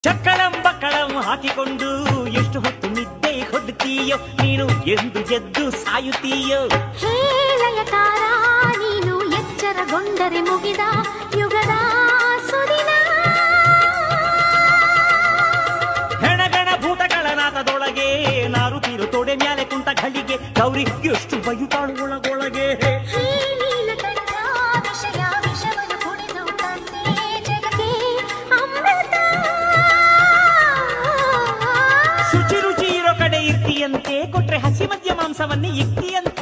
ಚಕ್ಕಳಂ ಬಕ್ಕಳಂ ಹಾಕಿಕೊಂಡು ಎಷ್ಟು ಹೊತ್ತು ನಿದ್ದೆ ಹೊಡ್ತೀಯೋ ನೀನು ಎಂದು ಎದ್ದು ಸಾಯುತ್ತೀಯೋ. ಹೇಳಯತಾರ ನೀನು ಎಚ್ಚರಗೊಂಡರೆ ಮುಗಿದ ಯುಗದ ಸುದಿನ. ಹೆಣಗಣ ಭೂತಗಳ ನಾಥದೊಳಗೆ ನಾರುತ್ತಿರು ತೊಡೆ ಮ್ಯಾಲೆ ಕುಂತ ಘಳಿಗೆ ಗೌರಿ ಎಷ್ಟು ಬಯುತ್ತಾಳು ಒಳಗೊಳಗೆ. ಶುಚಿ ರುಚಿ ಇರೋ ಕಡೆ ಇರ್ತಿಯಂತೆ, ಕೊಟ್ರೆ ಹಸಿ ಮದ್ಯ ಮಾಂಸವನ್ನೇ ಇಕ್ತಿಯಂತೆ.